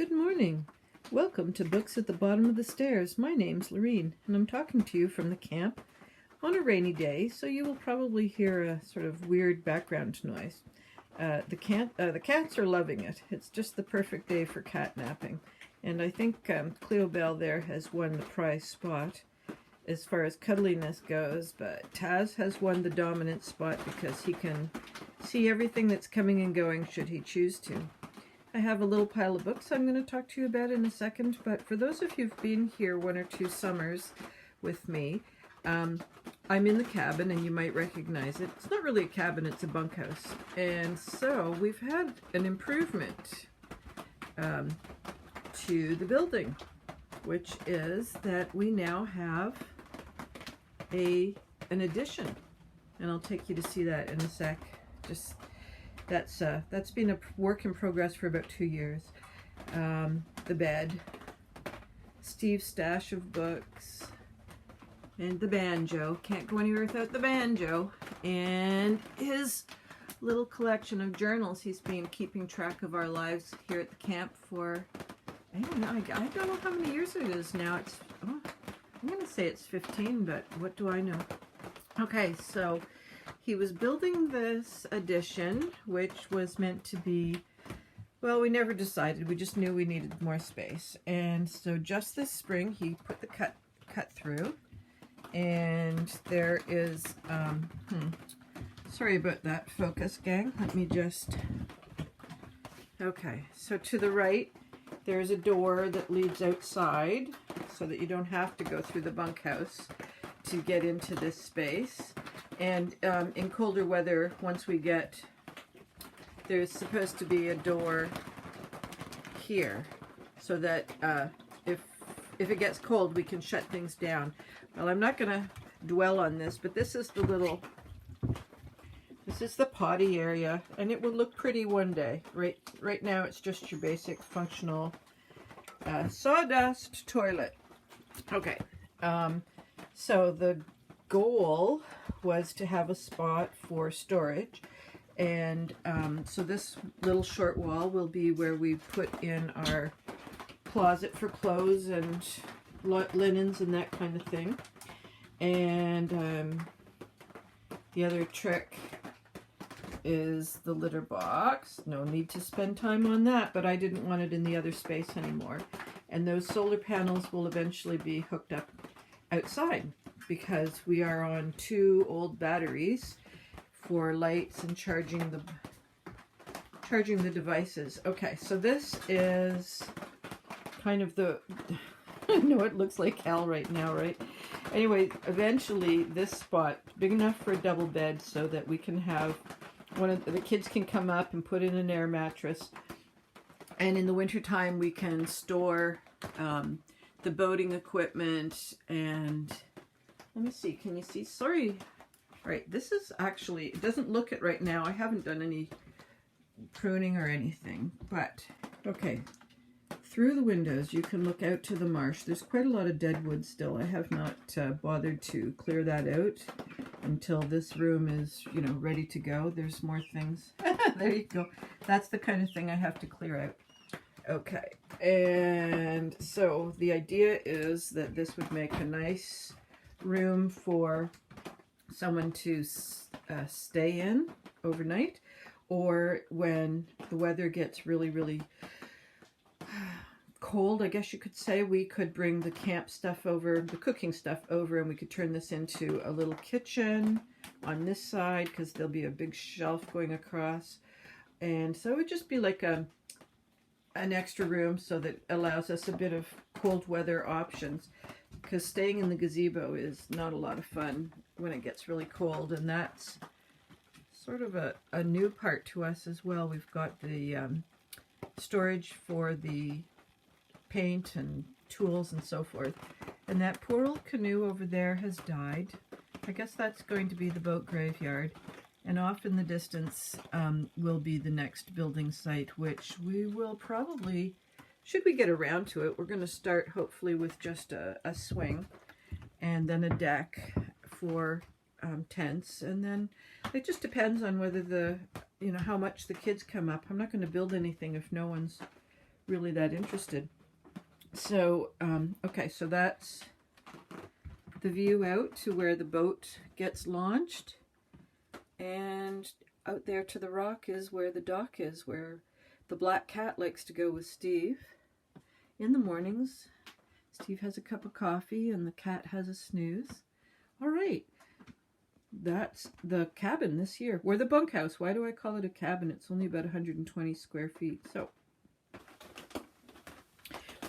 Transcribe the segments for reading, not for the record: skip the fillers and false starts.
Good morning. Welcome to Books at the Bottom of the Stairs. My name's Lorene, and I'm talking to you from the camp on a rainy day, so you will probably hear a sort of weird background noise. The cats are loving it. It's just the perfect day for cat napping, and I think Cleo Bell there has won the prize spot as far as cuddliness goes, but Taz has won the dominant spot because he can see everything that's coming and going should he choose to. I have a little pile of books I'm going to talk to you about in a second, but for those of you who've been here one or two summers with me, I'm in the cabin, and you might recognize it. It's not really a cabin, it's a bunkhouse. And so we've had an improvement to the building, which is that we now have an addition. And I'll take you to see that in a sec. That's been a work in progress for about 2 years. The bed, Steve's stash of books, and the banjo. Can't go anywhere without the banjo. And his little collection of journals. He's been keeping track of our lives here at the camp for, I don't know how many years it is now. I'm going to say it's 15, but what do I know? Okay, so he was building this addition, which was meant to be, well, we never decided. We just knew we needed more space. And so just this spring, he put the cut through. And there is, sorry about that focus, gang. Let me just, okay. So to the right, there's a door that leads outside so that you don't have to go through the bunkhouse to get into this space. And in colder weather, once we get, there's supposed to be a door here so that if it gets cold, we can shut things down. Well, I'm not going to dwell on this, but this is the potty area, and it will look pretty one day. Right now, it's just your basic functional sawdust toilet. Okay, so the goal was to have a spot for storage, and so this little short wall will be where we put in our closet for clothes and linens and that kind of thing. And the other trick is the litter box. No need to spend time on that, but I didn't want it in the other space anymore. And those solar panels will eventually be hooked up outside, because we are on 2 old batteries for lights and charging the devices. Okay, so this is kind of the, I know it looks like hell right now, right? Anyway, eventually this spot, big enough for a double bed so that we can have, one of the kids can come up and put in an air mattress. And in the wintertime, we can store the boating equipment. And let me see, can you see? Sorry. All right, this is actually, it doesn't look it right now. I haven't done any pruning or anything, but okay. Through the windows, you can look out to the marsh. There's quite a lot of dead wood still. I have not bothered to clear that out until this room is, ready to go. There's more things. There you go. That's the kind of thing I have to clear out. Okay, and so the idea is that this would make a nice room for someone to stay in overnight, or when the weather gets really, really cold, I guess you could say, we could bring the camp stuff over, the cooking stuff over, and we could turn this into a little kitchen on this side, because there'll be a big shelf going across. And so it would just be like an extra room, so that allows us a bit of cold weather options, because staying in the gazebo is not a lot of fun when it gets really cold. And that's sort of a new part to us as well. We've got the storage for the paint and tools and so forth. And that poor old canoe over there has died. I guess that's going to be the boat graveyard. And off in the distance will be the next building site, which we will probably, should we get around to it, we're going to start hopefully with just a swing and then a deck for tents. And then it just depends on whether how much the kids come up. I'm not going to build anything if no one's really that interested. So, okay, so that's the view out to where the boat gets launched. And out there to the rock is where the dock is, where the black cat likes to go with Steve. In the mornings, Steve has a cup of coffee and the cat has a snooze. All right, that's the cabin this year. Or the bunkhouse. Why do I call it a cabin? It's only about 120 square feet. So,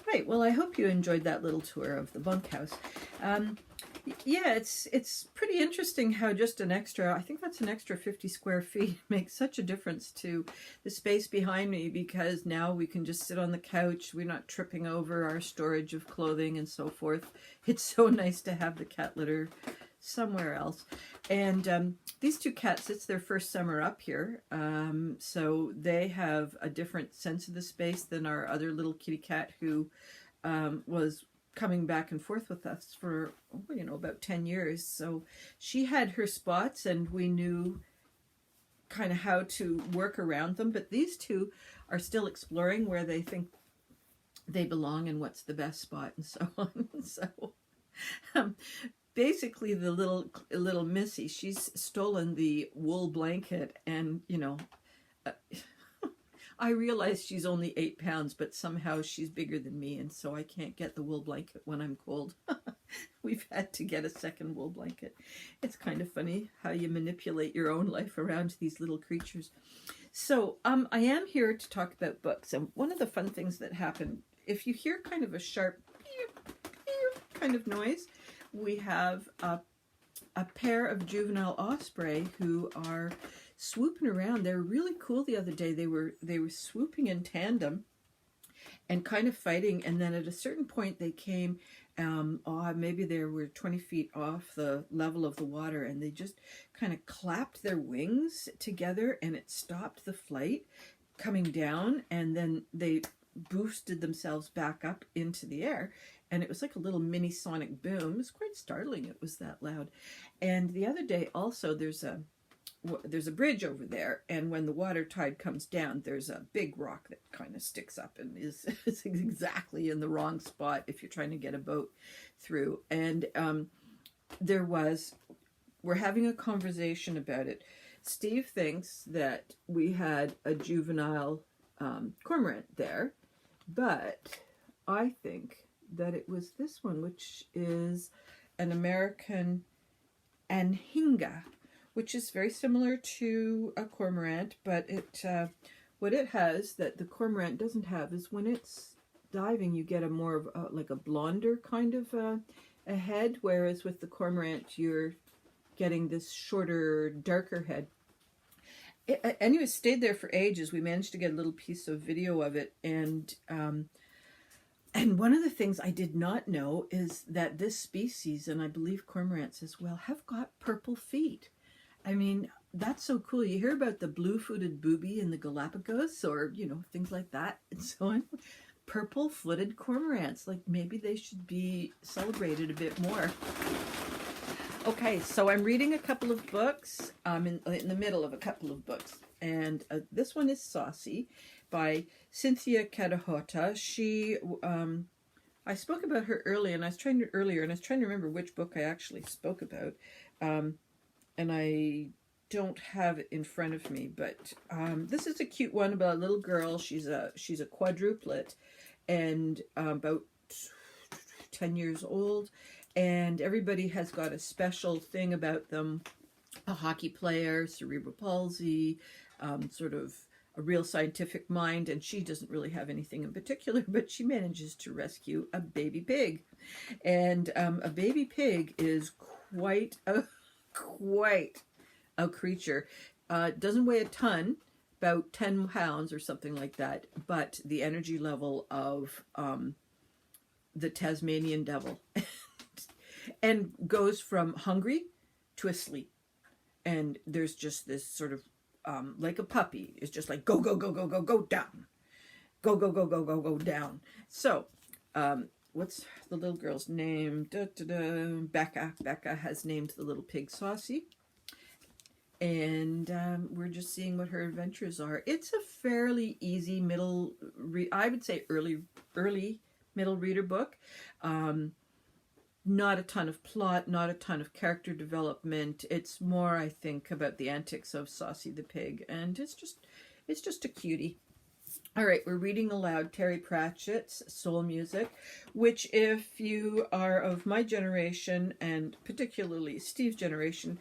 right, well, I hope you enjoyed that little tour of the bunkhouse. Yeah, it's pretty interesting how just an extra, I think that's an extra 50 square feet makes such a difference to the space behind me, because now we can just sit on the couch. We're not tripping over our storage of clothing and so forth. It's so nice to have the cat litter somewhere else. And these two cats, it's their first summer up here, so they have a different sense of the space than our other little kitty cat who was coming back and forth with us for, you know, about 10 years. So she had her spots and we knew kind of how to work around them. But these two are still exploring where they think they belong and what's the best spot and so on. So basically the little Missy, she's stolen the wool blanket, and, you know, I realize she's only 8 pounds, but somehow she's bigger than me, and so I can't get the wool blanket when I'm cold. We've had to get a second wool blanket. It's kind of funny how you manipulate your own life around these little creatures. So I am here to talk about books, and one of the fun things that happened, if you hear kind of a sharp kind of noise, we have a pair of juvenile osprey who are swooping around. They were really cool the other day. They were swooping in tandem and kind of fighting, and then at a certain point they came, maybe they were 20 feet off the level of the water, and they just kind of clapped their wings together, and it stopped the flight coming down, and then they boosted themselves back up into the air, and it was like a little mini sonic boom. It was quite startling. It was that loud. And the other day also, there's a bridge over there, and when the water tide comes down, there's a big rock that kind of sticks up and is exactly in the wrong spot if you're trying to get a boat through. And we're having a conversation about it. Steve thinks that we had a juvenile cormorant there, but I think that it was this one, which is an American anhinga, which is very similar to a cormorant, but what it has that the cormorant doesn't have is when it's diving, you get a more of like a blonder kind of a head, whereas with the cormorant, you're getting this shorter, darker head. Anyway, stayed there for ages. We managed to get a little piece of video of it, and one of the things I did not know is that this species, and I believe cormorants as well, have got purple feet. I mean, that's so cool. You hear about the blue-footed booby in the Galapagos, or, you know, things like that and so on. Purple-footed cormorants, like maybe they should be celebrated a bit more. Okay, so I'm reading a couple of books. I'm in the middle of a couple of books, and this one is Saucy by Cynthia Catahota. She, I spoke about her earlier, and I was trying to remember which book I actually spoke about. And I don't have it in front of me, but this is a cute one about a little girl. She's a quadruplet, and about 10 years old, and everybody has got a special thing about them. A hockey player, cerebral palsy, sort of a real scientific mind, and she doesn't really have anything in particular, but she manages to rescue a baby pig. And a baby pig is quite a creature. Doesn't weigh a ton, about 10 pounds or something like that, but the energy level of the Tasmanian devil and goes from hungry to asleep. And there's just this sort of like a puppy. It's just like go, go, go, go, go, go down. Go, go, go, go, go, go down. So what's the little girl's name? Becca. Becca has named the little pig Saucy. and we're just seeing what her adventures are. It's a fairly easy middle, I would say early middle reader book. Not a ton of plot, not a ton of character development. It's more, I think, about the antics of Saucy the pig, and it's just a cutie. All right, we're reading aloud Terry Pratchett's Soul Music, which, if you are of my generation, and particularly Steve's generation,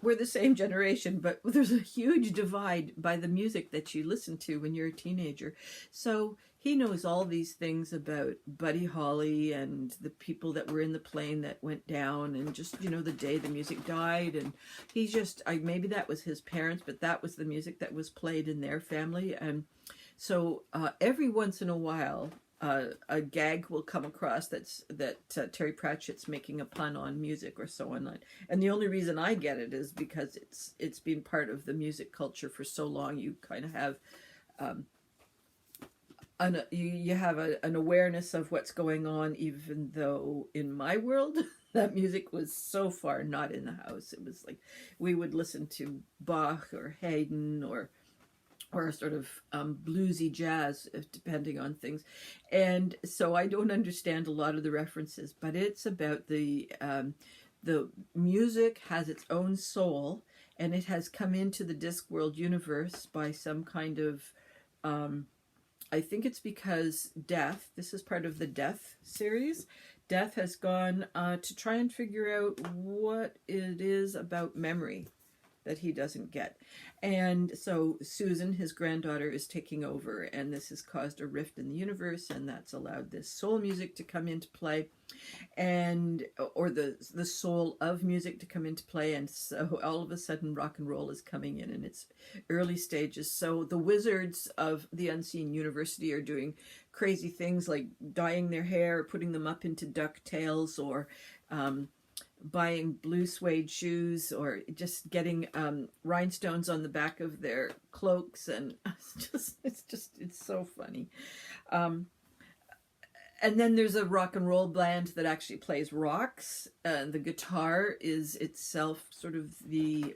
we're the same generation, but there's a huge divide by the music that you listen to when you're a teenager. So he knows all these things about Buddy Holly and the people that were in the plane that went down, and just, the day the music died. And he's just, maybe that was his parents, but that was the music that was played in their family. And so every once in a while, a gag will come across that Terry Pratchett's making a pun on music or so on. And the only reason I get it is because it's been part of the music culture for so long. You kind of have you have an awareness of what's going on, even though in my world that music was so far not in the house. It was like we would listen to Bach or Haydn or sort of bluesy jazz, depending on things. And so I don't understand a lot of the references, but it's about the music has its own soul, and it has come into the Discworld universe by some kind of, I think it's because Death, this is part of the Death series, Death has gone to try and figure out what it is about memory that he doesn't get. And so Susan, his granddaughter, is taking over, and this has caused a rift in the universe, and that's allowed this soul music to come into play, and or the soul of music to come into play. And so all of a sudden rock and roll is coming in its early stages. So the wizards of the Unseen University are doing crazy things like dyeing their hair, putting them up into ducktails, or buying blue suede shoes, or just getting rhinestones on the back of their cloaks. And it's so funny. And then there's a rock and roll band that actually plays rocks. The guitar is itself sort of the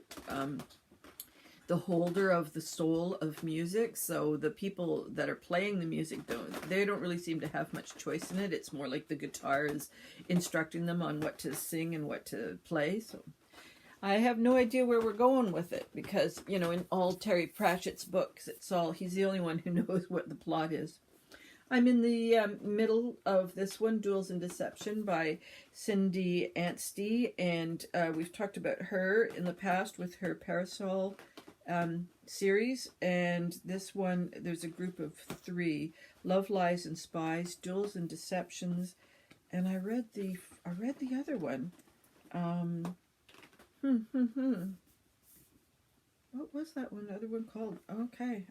holder of the soul of music. So the people that are playing the music don't really seem to have much choice in it. It's more like the guitar is instructing them on what to sing and what to play. So I have no idea where we're going with it, because, in all Terry Pratchett's books, he's the only one who knows what the plot is. I'm in the middle of this one, Duels and Deception by Cindy Anstey, and we've talked about her in the past with her Parasol series, and this one, there's a group of 3: Love, Lies, and Spies, Duels and Deceptions, and I read the other one. What was that one? Other one called? Okay,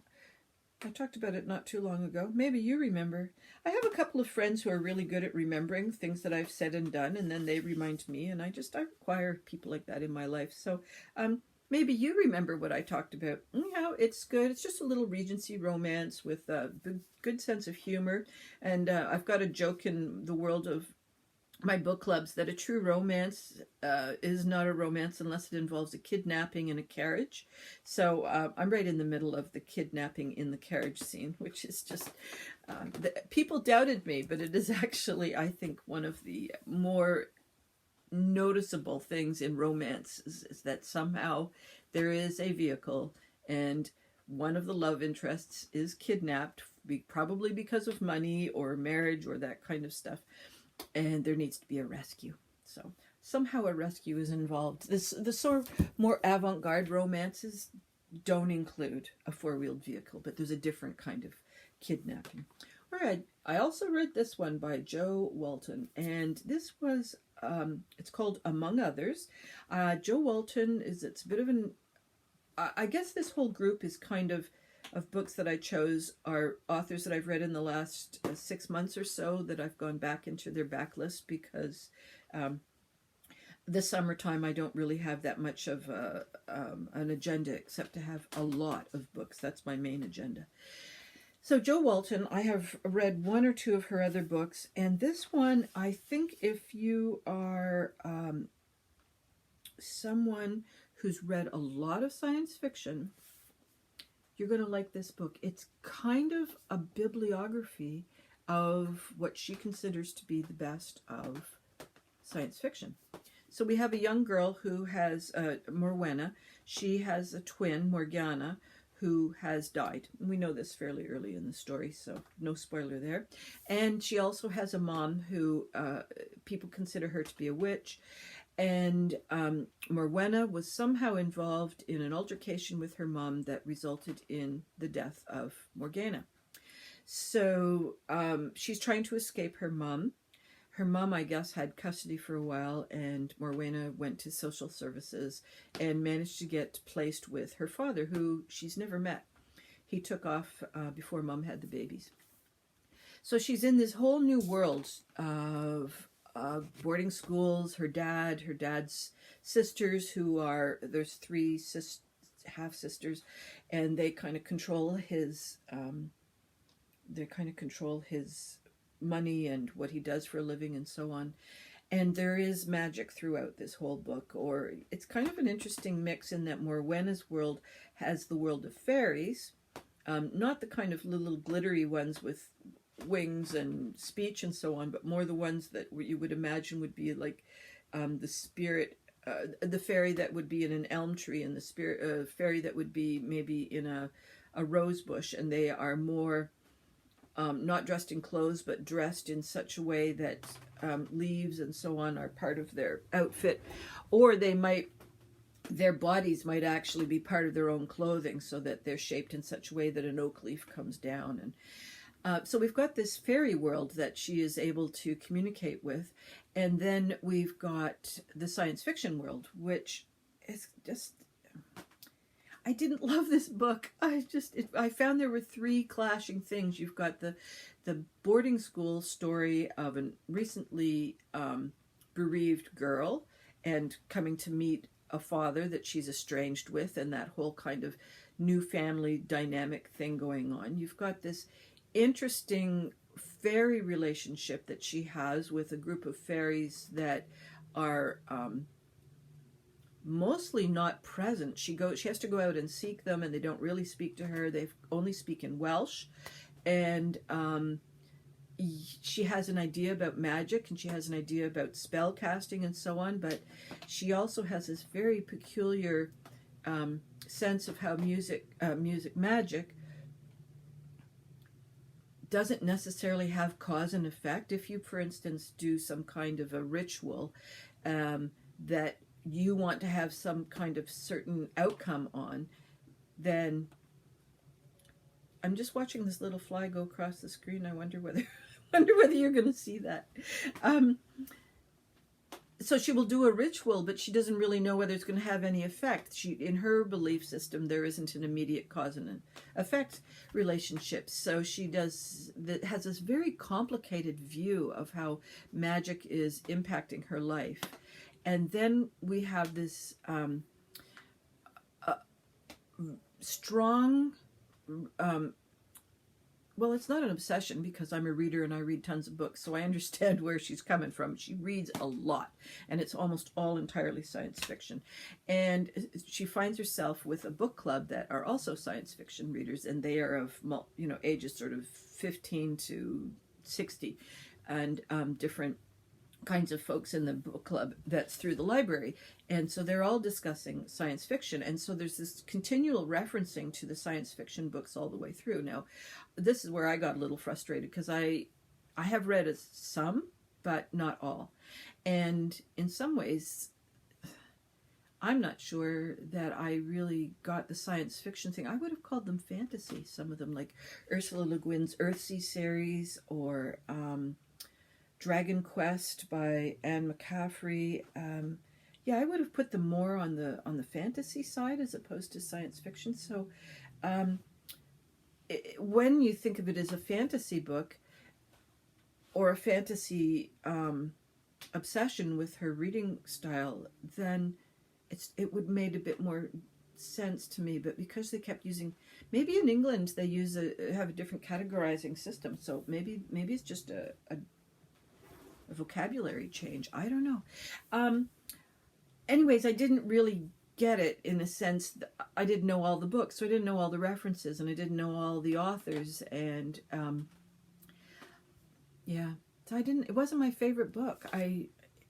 I talked about it not too long ago. Maybe you remember. I have a couple of friends who are really good at remembering things that I've said and done, and then they remind me, and I require people like that in my life. So, maybe you remember what I talked about. It's good. It's just a little Regency romance with a good sense of humor. And I've got a joke in the world of my book clubs that a true romance is not a romance unless it involves a kidnapping in a carriage. So I'm right in the middle of the kidnapping in the carriage scene, which is just, people doubted me, but it is actually, I think, one of the more noticeable things in romance is that somehow there is a vehicle, and one of the love interests is kidnapped, probably because of money or marriage or that kind of stuff, and there needs to be a rescue. So somehow a rescue is involved. The sort of more avant-garde romances don't include a four-wheeled vehicle, but there's a different kind of kidnapping. All right, I also read this one by Jo Walton, and this was it's called Among Others. Jo Walton it's a bit of an, I guess this whole group is kind of books that I chose are authors that I've read in the last 6 months or so that I've gone back into their backlist, because this summertime I don't really have that much of an agenda except to have a lot of books. That's my main agenda. So Jo Walton, I have read 1 or 2 of her other books, and this one, I think if you are someone who's read a lot of science fiction, you're going to like this book. It's kind of a bibliography of what she considers to be the best of science fiction. So we have a young girl who has, Morwenna. She has a twin, Morgana, who has died. We know this fairly early in the story, so no spoiler there. And she also has a mom who people consider her to be a witch. And Morwenna was somehow involved in an altercation with her mom that resulted in the death of Morgana. So she's trying to escape her mom. Her mom, I guess, had custody for a while, and Morwenna went to social services and managed to get placed with her father, who she's never met. He took off before mom had the babies. So she's in this whole new world of boarding schools, her dad's sisters, who are, there's three half-sisters, and they kind of control his, money and what he does for a living and so on. And there is magic throughout this whole book, or it's kind of an interesting mix in that Morwenna's world has the world of fairies, not the kind of little glittery ones with wings and speech and so on, but more the ones that you would imagine would be like the spirit, the fairy that would be in an elm tree, and the spirit fairy that would be maybe in a rose bush, and they are more not dressed in clothes, but dressed in such a way that leaves and so on are part of their outfit, or their bodies might actually be part of their own clothing, so that they're shaped in such a way that an oak leaf comes down. And so we've got this fairy world that she is able to communicate with, and then we've got the science fiction world, which is just... I didn't love this book. I found there were three clashing things. You've got the boarding school story of a recently bereaved girl and coming to meet a father that she's estranged with, and that whole kind of new family dynamic thing going on. You've got this interesting fairy relationship that she has with a group of fairies that are... mostly not present. She has to go out and seek them, and they don't really speak to her. They only speak in Welsh, and she has an idea about magic, and she has an idea about spell casting and so on, but she also has this very peculiar sense of how magic doesn't necessarily have cause and effect. If you, for instance, do some kind of a ritual that you want to have some kind of certain outcome on, then... I'm just watching this little fly go across the screen. I wonder whether you're going to see that. So she will do a ritual, but she doesn't really know whether it's going to have any effect. In her belief system, there isn't an immediate cause and effect relationship. So she has this very complicated view of how magic is impacting her life. And then we have this strong... well, it's not an obsession, because I'm a reader and I read tons of books, so I understand where she's coming from. She reads a lot, and it's almost all entirely science fiction. And she finds herself with a book club that are also science fiction readers, and they are of, ages sort of 15 to 60, and different kinds of folks in the book club that's through the library. And so they're all discussing science fiction, and so there's this continual referencing to the science fiction books all the way through. Now, this is where I got a little frustrated, because I have read some, but not all. And in some ways, I'm not sure that I really got the science fiction thing. I would have called them fantasy, some of them, like Ursula Le Guin's Earthsea series, or Dragon Quest by Anne McCaffrey. Yeah, I would have put them more on the fantasy side as opposed to science fiction. So when you think of it as a fantasy book or a fantasy obsession with her reading style, then it would made a bit more sense to me. But because they kept using, maybe in England they have a different categorizing system, so maybe it's just a vocabulary change. I don't know. Anyways, I didn't really get it in a sense that I didn't know all the books, so I didn't know all the references, and I didn't know all the authors, and yeah, so it wasn't my favorite book.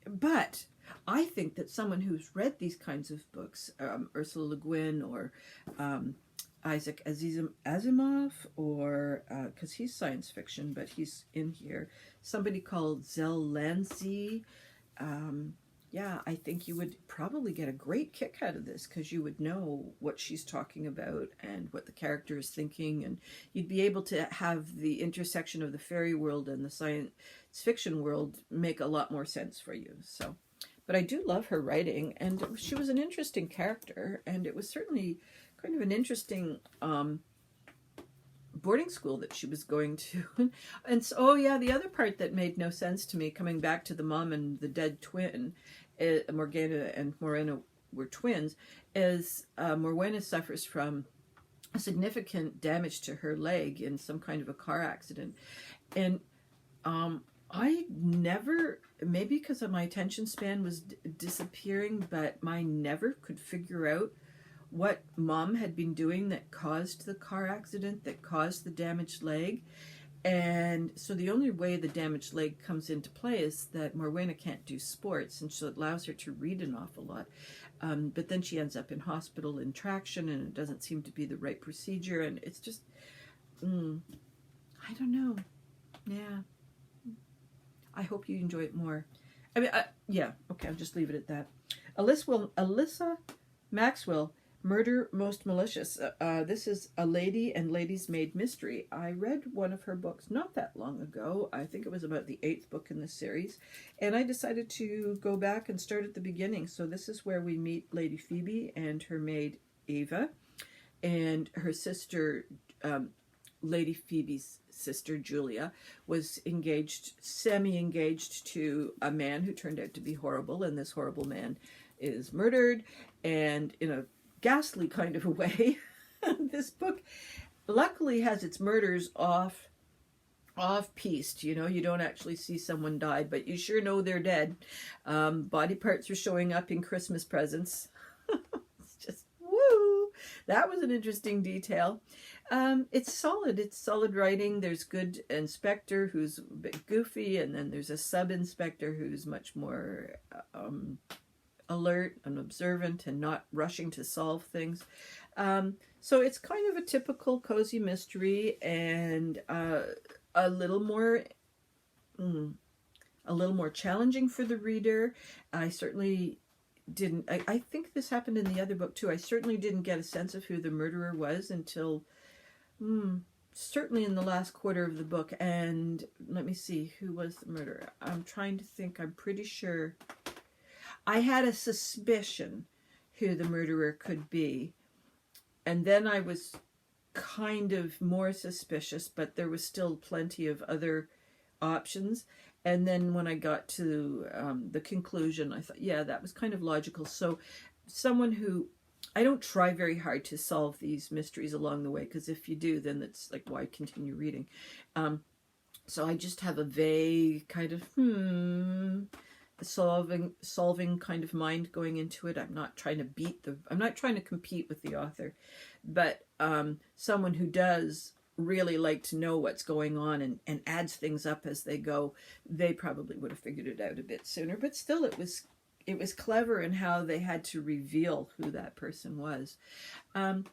But I think that someone who's read these kinds of books, Ursula Le Guin or Isaac Asimov, or because he's science fiction, but he's in here. Somebody called Zelensky. Yeah, I think you would probably get a great kick out of this, because you would know what she's talking about and what the character is thinking, and you'd be able to have the intersection of the fairy world and the science fiction world make a lot more sense for you. So, but I do love her writing, and she was an interesting character, and it was certainly kind of an interesting boarding school that she was going to. And so, oh yeah, the other part that made no sense to me, coming back to the mom and the dead twin, Morgana and Morena were twins, is Morena suffers from a significant damage to her leg in some kind of a car accident. And I never, maybe because of my attention span was disappearing, but I never could figure out what mom had been doing that caused the car accident, that caused the damaged leg. And so the only way the damaged leg comes into play is that Morwenna can't do sports, and so it allows her to read an awful lot. But then she ends up in hospital in traction, and it doesn't seem to be the right procedure, and it's just, I don't know. Yeah. I hope you enjoy it more. I mean, yeah, okay, I'll just leave it at that. Alyssa Maxwell, Murder Most Malicious. This is a lady and lady's maid mystery. I read one of her books not that long ago. I think it was about the 8th book in the series. And I decided to go back and start at the beginning. So this is where we meet Lady Phoebe and her maid Ava. And her sister, Lady Phoebe's sister Julia, was semi-engaged to a man who turned out to be horrible. And this horrible man is murdered. And in a ghastly kind of a way. This book luckily has its murders off-piste. You know, you don't actually see someone died, but you sure know they're dead. Body parts are showing up in Christmas presents. It's just, woo! That was an interesting detail. It's solid writing. There's good inspector who's a bit goofy, and then there's a sub-inspector who's much more alert and observant and not rushing to solve things. So it's kind of a typical cozy mystery, and a little more challenging for the reader. I certainly didn't, I think this happened in the other book too. I certainly didn't get a sense of who the murderer was until certainly in the last quarter of the book. And let me see, who was the murderer? I'm trying to think. I'm pretty sure I had a suspicion who the murderer could be. And then I was kind of more suspicious, but there was still plenty of other options. And then when I got to the conclusion, I thought, yeah, that was kind of logical. So someone who, I don't try very hard to solve these mysteries along the way, because if you do, then it's like, why continue reading? So I just have a vague kind of, solving kind of mind going into it. I'm not trying to compete with the author, but someone who does really like to know what's going on and adds things up as they go, they probably would have figured it out a bit sooner. But still, it was clever in how they had to reveal who that person was.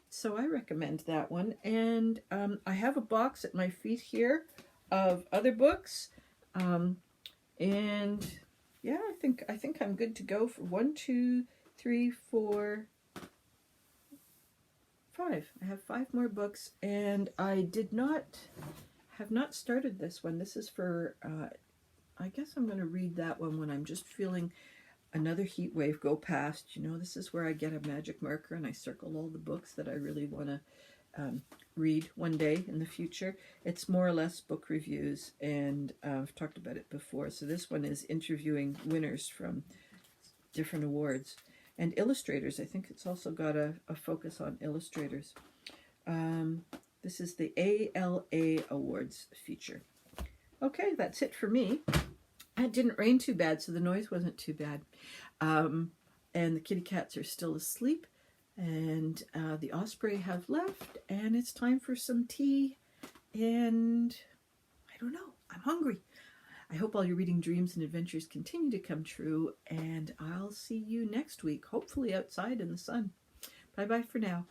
So I recommend that one. And I have a box at my feet here of other books, and yeah, I think I'm good to go for 1, 2, 3, 4, 5. I have 5 more books, and I have not started this one. This is for, I guess I'm going to read that one when I'm just feeling another heat wave go past. You know, this is where I get a magic marker and I circle all the books that I really want to read one day in the future. It's more or less book reviews, and I've talked about it before. So this one is interviewing winners from different awards and illustrators. I think it's also got a focus on illustrators. This is the ALA Awards feature. Okay, that's it for me. It didn't rain too bad, so the noise wasn't too bad. and the kitty cats are still asleep, and the osprey have left, and it's time for some tea, and I don't know, I'm hungry. I hope all your reading dreams and adventures continue to come true, and I'll see you next week, hopefully outside in the sun. Bye-bye for now.